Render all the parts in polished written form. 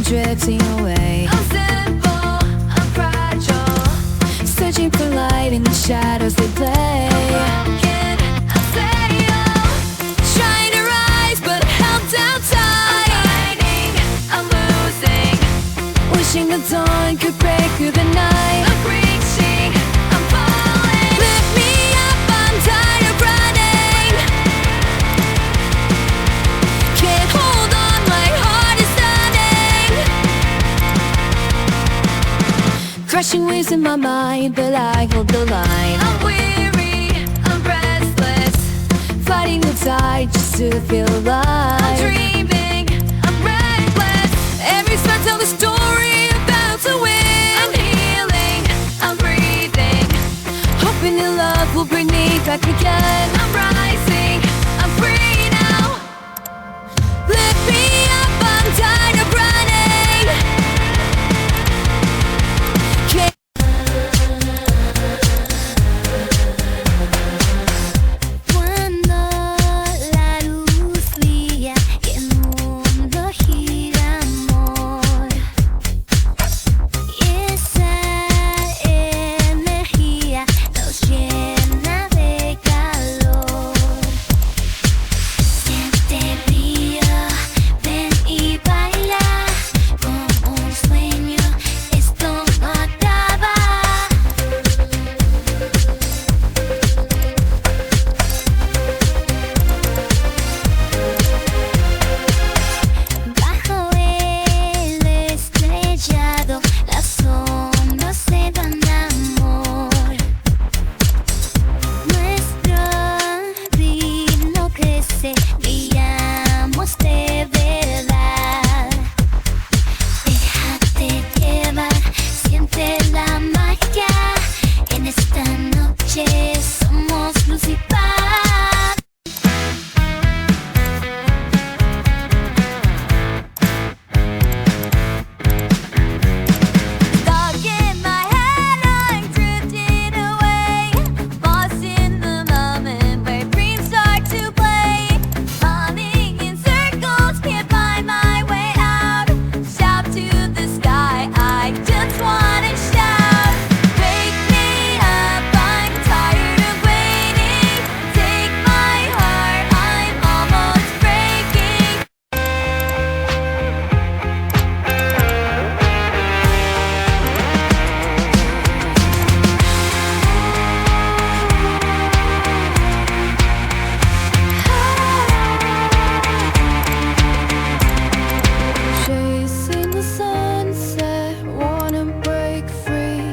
drifting away. I'm simple, I'm fragile, Searching for light in the shadows they play. broken, I'm fail, Trying to rise but held down tight. fighting, I'm losing, Wishing the dawn could break through the night. I'm reaching, I'm falling. Lift me up, I'm tired of running. Can't hold on, my heart is stunning. Crashing waves in my mind, but I hold the line. I'm weary, I'm restless, Fighting the tide just to feel I'm alive. dreaming, I'm reckless, Every start tells a story about to win. I'm healing, I'm breathing, Hoping that love will bring me back again. I'm rising, I'm free now. Lift me up, I'm tired of running. Can't Cuando la luz brilla y el mundo gira, amor, y esa energía nos llena de calor. Siente el brillo, ven y baila como un sueño, esto no acaba. Bajo el estrellado, las ondas se dan amor. Nuestro ritmo crece, brillamos de verdad. Déjate llevar, siente la magia. En esta noche somos luz y paz. Stuck in my head, I'm drifting away, lost in the moment where dreams start to play. Running in circles, can't find my way out. Shout to the sky, I just wanna shout. Wake me up, I'm tired of waiting. Take my heart, I'm almost breaking. Chasing the sunset, wanna break free.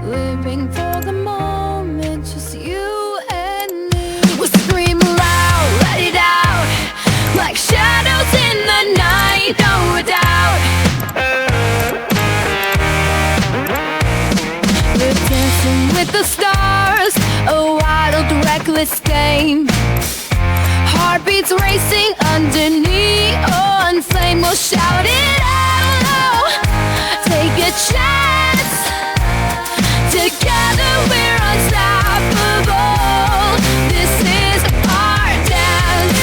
Living for the moment, just you and me. We scream loud, let it out, like shadows in the night, no doubt. We're dancing with the stars, a wild, reckless game. Heartbeats racing under neon flame. We'll shout it out loud. Take a chance. Together we're unstoppable. This is our dance.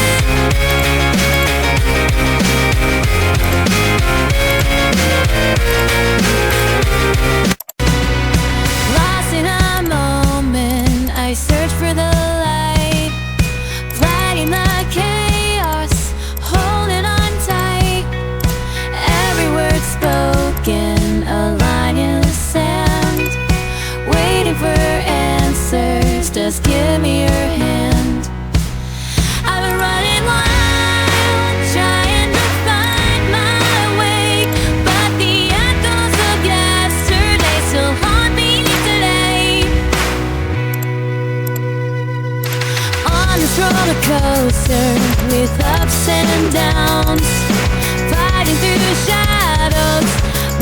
Lost in a moment, I search for the light. Flagging the chaos, holding on tight. Every word spoken, a line in the sand. Waiting for answers, just give me your hand. I've been running wild, trying to find my way, but the echoes of yesterday still haunt me today. On this roller coaster with ups and downs, fighting through the shadows,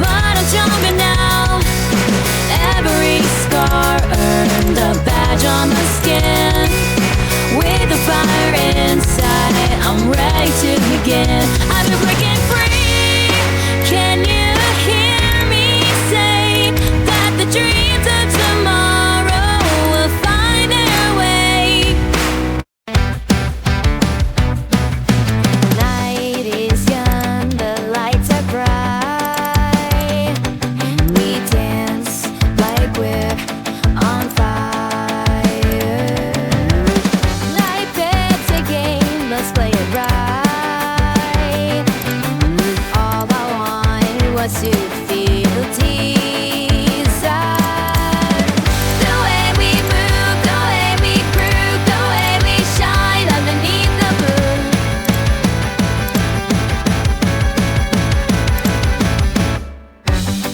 but I'm stronger now. Every scar earned a badge on my skin. With the fire inside, I'm ready to begin. I've been breaking free. Can you hear me say that the dreams of tomorrow will find their way? Night is young, the lights are bright. us to feel desire. The way we move, the way we prove, the way we shine underneath the moon.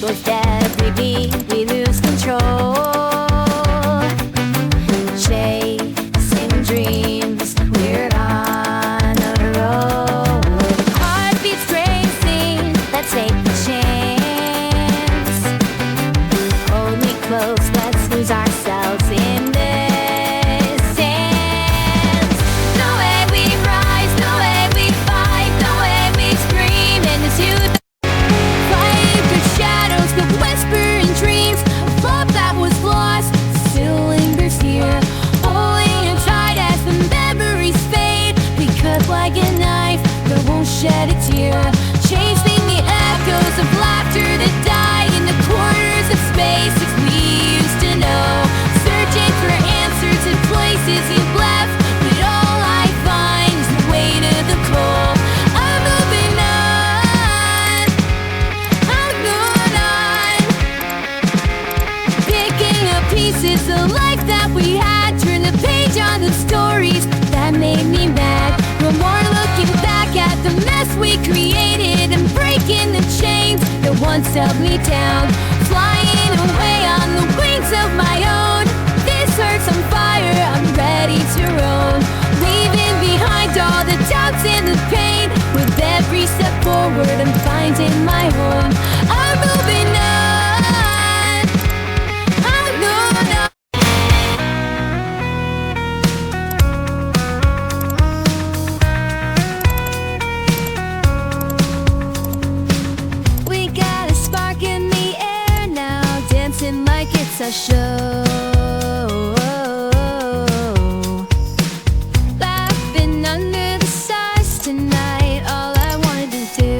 Both dead we beat, we lose control. Chasing dreams, we're on a roll. Heartbeats racing, let's take the chance. Hold me close, let's lose ourselves in this dance. The way we rise, the way we fight, the way we scream into the fight for shadows, but whispering dreams. A love that was lost still lingers here, holding it tight as the memories fade. We cut like a knife that won't shed a tear, chasing the echoes of laughter that die in the corners of spaces we used to know. Searching for answers in places you've left, but all I find is the weight of the cold. I'm moving on, I'm going on, picking up pieces of life that we had. Turn the page on the stories that made me mad. No more looking back at the mess we created and breaking the chains that once held me down. Flying away on the wings of my own. This heart's on fire, I'm ready to roam. Leaving behind all the doubts and the pain. With every step forward, I'm finding my home. I'm moving on, I'm going on. We got a spark in the air now, dancing like it's a show. Laughing under the stars tonight. All I wanted to do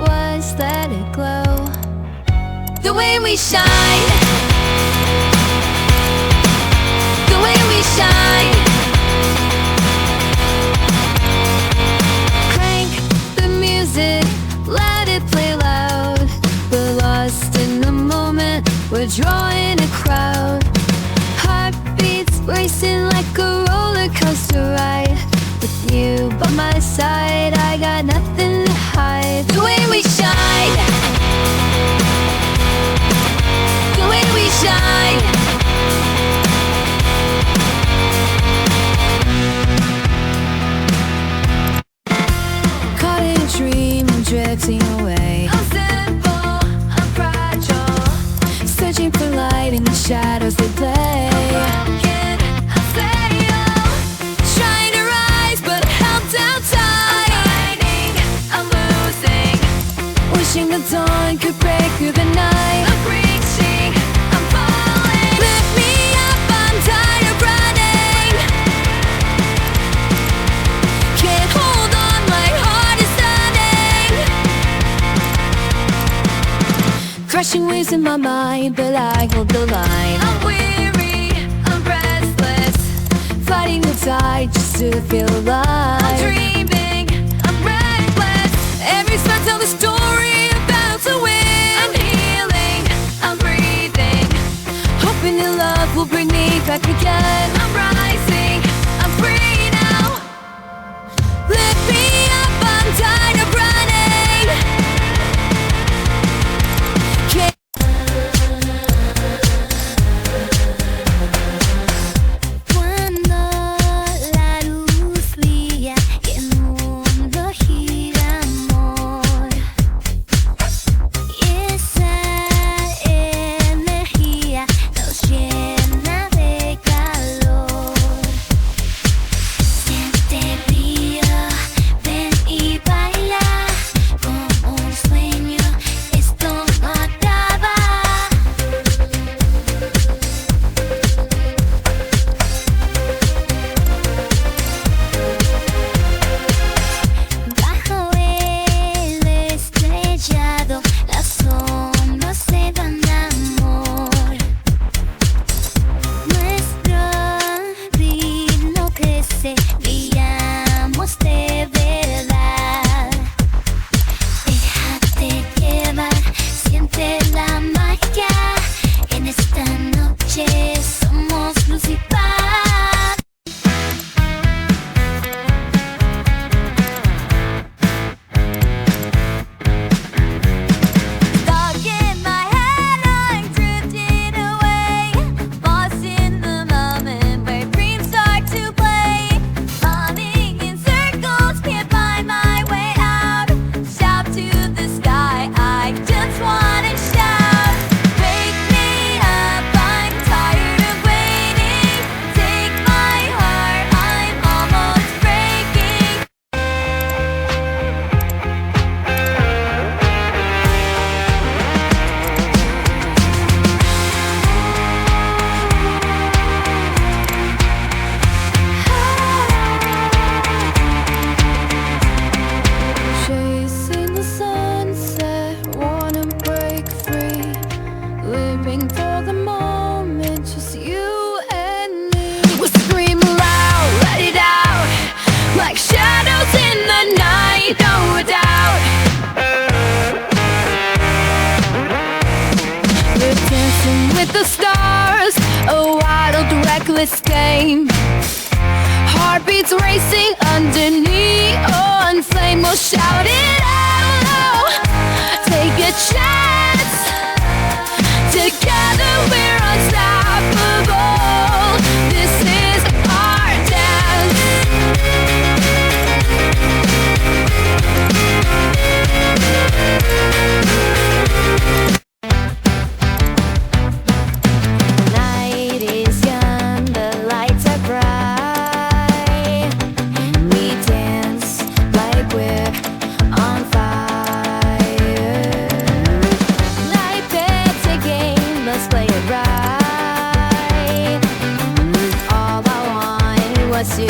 was let it glow. The way we shine, the way we shine. Crank the music, let it play loud. We're lost in the moment, we're drawing a crowd. Heartbeats racing like a roller coaster ride. With you by my side, I got nothing to hide. The way we shine, the way we shine. Caught in a dream, I'm drifting away. I'm simple, I'm fragile, searching for light in the shadows they play. I'm broken, I'm fail, trying to rise but held down tight. I'm fighting, I'm losing, wishing the dawn could break through the night. I'm reaching, I'm falling. Lift me up, I'm tired of running. Can't hold on, my heart is stunning. Crushing waves in my mind, but I hold the line. I'm weary, I'm restless, fighting the tide just to feel alive. I'm dreaming, I'm reckless, every spell tells a story about to win. I'm healing, I'm breathing, hoping that love will bring me back again. I'm rising, I'm free now. Lift me up, I'm tired of running. Can't Cuando la luz brilla y el mundo gira, amor. a wild, reckless game. Heartbeats racing under neon flame. We'll shout it out.